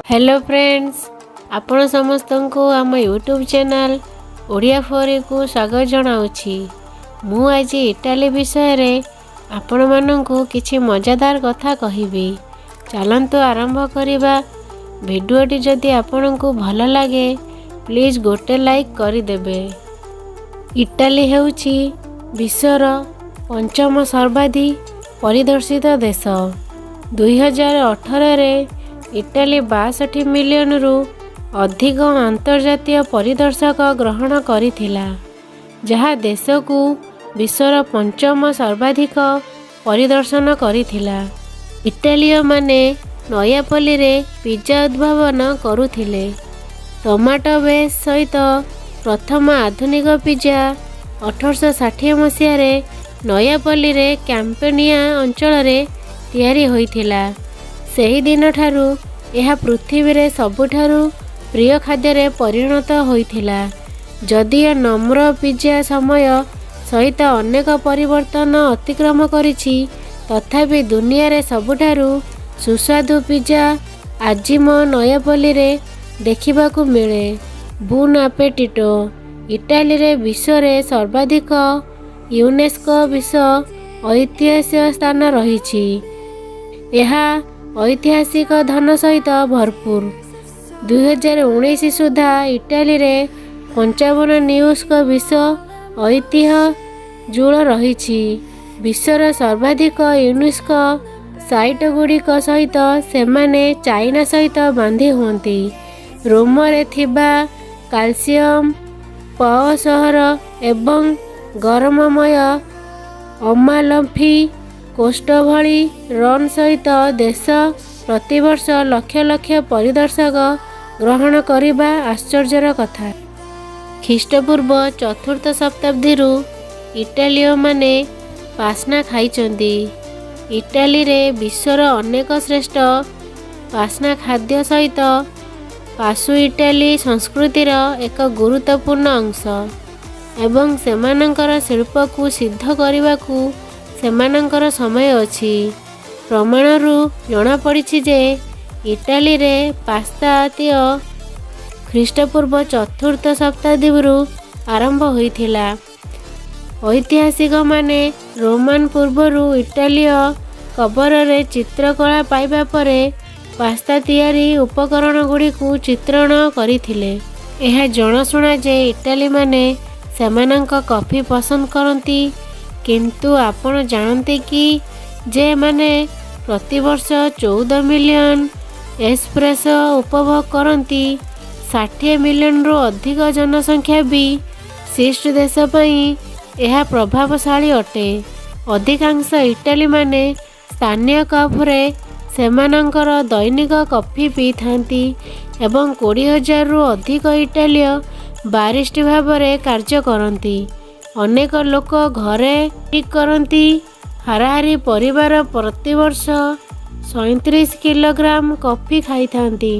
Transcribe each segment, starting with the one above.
Hello friends, आपण समस्त को आम यूट्यूब चैनल ओडिया फोरी को स्वागत जनाऊँगी। मु आज इटाली विषय रे आपण माननकु किछि मजादार कथा कहिबी। चलंतु आरंभ करिबा। वीडियोटी जदि आपनकु भल लागे प्लीज गोटे लाइक करि देबे। इटाली हेउछि विश्वर पंचम सर्वाधिक परिदर्शित देश। 2018 रे इटाली 62 मिलियन रु अधिक अंतर्जातीय परिदर्शक ग्रहण करिथिला, जहा देश को विश्वर पंचम सर्वाधिक परिदर्शन करिथिला। इटालीय माने नयापल्ली रे पिज्जा उद्भावन करुथिले। टमाटो बेस सहित प्रथम आधुनिक पिज्जा 1860 मसीह रे नयापल्ली रे कैंपेनिया अंचल रे तैयारी होइथिला। सही दिन ठारू यह पृथ्वी रे सबुठारू प्रिय खाद्य रे परिणत होइथिला। जदियो नम्र पिज्जा समय सहित अनेक परिवर्तन अतिक्रम करिछि, तथापि दुनिया रे सबुठारू सुस्वादु पिज्जा आजिम नयापल्ली रे देखिबाकू मिले। बुन आपेटिटो इटाली रे विश्व रे सर्वाधिक यूनेस्को विश्व ऐतिहासिक स्थान रहिछि। यह ऐतिहासिक धन सहित भरपूर। 2019 सुधा इटाली रे 55 न्यूस्को विश्व ऐतिह्य जुल रहिछि। विश्वर सर्वाधिक यूनेस्को साइट गुड़िक सहित सेमाने चाइना सहित बांधी हुंती। रोम रे थिबा कैल्सियम प सहर एवं गरममय अमालफी कोस्ट भली रन सहित देश प्रतिवर्ष लक्ष लक्ष परिदर्शक ग्रहण करिबा आश्चर्यर कथा। ख्रीष्टपूर्व 4th शताब्दी इटालीय माने पास्ना खाइचंदी। इटाली रे विश्वर अनेक श्रेष्ठ पास्ना खाद्य सहित पासु इटाली संस्कृतिर एक गुरुत्वपूर्ण अंश एवं सेमानंकर शिल्प को सिद्ध करने सेमानंकर समय अछि। प्रमाणरू जना पड़िछि जे इटाली रे पास्ता आतिय ख्रीष्टपूर्व 4th शताब्दी आरंभ होइथिला। ऐतिहासिक माने रोमान पूर्वरू इटालीय कबर रे चित्रकला पाइबा परे पास्ता तैयारी उपकरण गुड़ी को चित्रण करिथिले। यह जनाशुना जे इटाली माने सेमानंक कॉफी पसंद करती, किंतु आपण जानते कि जे माने प्रतिवर्ष 14 मिलियन एस्प्रेसो उपभोग करती। 60 मिलियन रु अधिक जनसंख्या भी शीर्ष देश पई यह प्रभावशाली अटे। अधिकांश इटाली माने स्थानीय कप रे सेमानंकर दैनिक कॉफी पी थांती एवं 20,000 रु अधिक इटालीय बारिस्ट भाव रे कार्य करती। अनेक लोक घरे ठीक करती। हाराहारी परिवार प्रतिवर्ष 37 किलोग्राम कॉफी खाई थांती।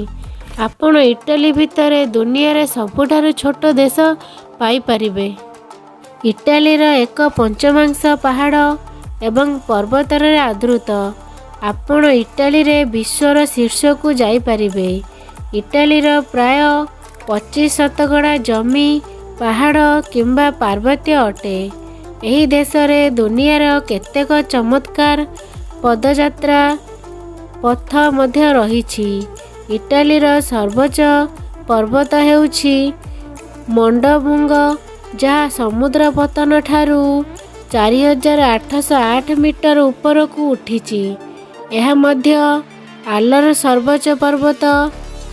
आपण इटाली भितर दुनिया रे सबुठारु छोट देश पाई परिबे। इटाली रा एक पंचमांश पहाड़ एवं पर्वत रे आदृत। आपण इटाली रे विश्वर शीर्ष को जाई परिबे। इटाली रा प्राय 25% जमी पहाड़ किंबा पार्वत्य अटे। एही देश रे दुनियार केतेक चमत्कार पदयात्रा पथ मध्य रहिछि। इटाली रा सर्वोच्च पर्वत हेउछि मंडबुंग, जहाँ समुद्र पतन ठारू 4808 मीटर ऊपर को उठिछि। यह मध्य आलर सर्वोच्च पर्वत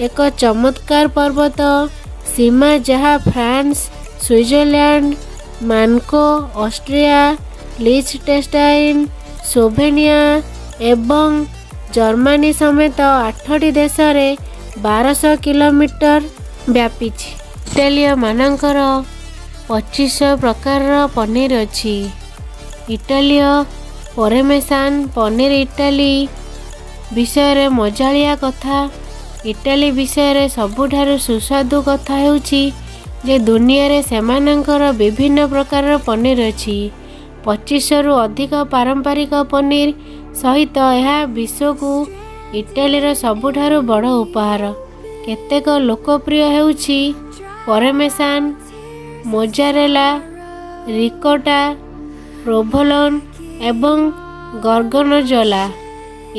एक चमत्कार पर्वत सीमा, जहाँ फ्रांस, स्विट्जरलैंड, मानको, ऑस्ट्रिया, लिechtenstein, स्लोवेनिया एवं जर्मनी समेत 8टी देश रे 1200 किलोमीटर व्यापीछि। इटालिय मानकर 2500 प्रकार पनीर अछि। इटालिय परेमेसान पनीर इटाली विषय रे मजालिया कथा। इटाली विषय रे सबुठारु सुस्वादु कथा हेउछि जे दुनिया रे सेमानंकर विभिन्न प्रकार पनीर अछि। 2500 रु अधिक पारंपरिक पनीर सहित यह विश्व को इटाली रो सबुठारु बड़ उपहार। କେତେକ ଲୋକପ୍ରିୟ ହେଉଛି ପରମେସାନ, ମୋଜାରେଲା, ରିକୋଟା, ପ୍ରୋଭୋଲୋନ ଏବଂ ଗର୍ଗନଜୋଲା।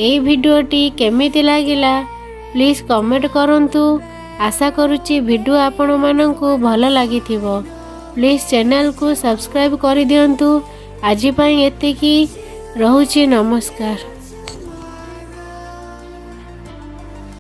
ଏହି ଭିଡ଼ିଓଟି କେମିତି ଲାଗିଲା ପ୍ଲିଜ୍ କମେଣ୍ଟ କରନ୍ତୁ। ଆଶା କରୁଛି ଭିଡ଼ିଓ ଆପଣମାନଙ୍କୁ ଭଲ ଲାଗିଥିବ। ପ୍ଲିଜ୍ ଚ୍ୟାନେଲକୁ ସବସ୍କ୍ରାଇବ୍ କରିଦିଅନ୍ତୁ। ଆଜି ପାଇଁ ଏତିକି, ରହୁଛି। ନମସ୍କାର।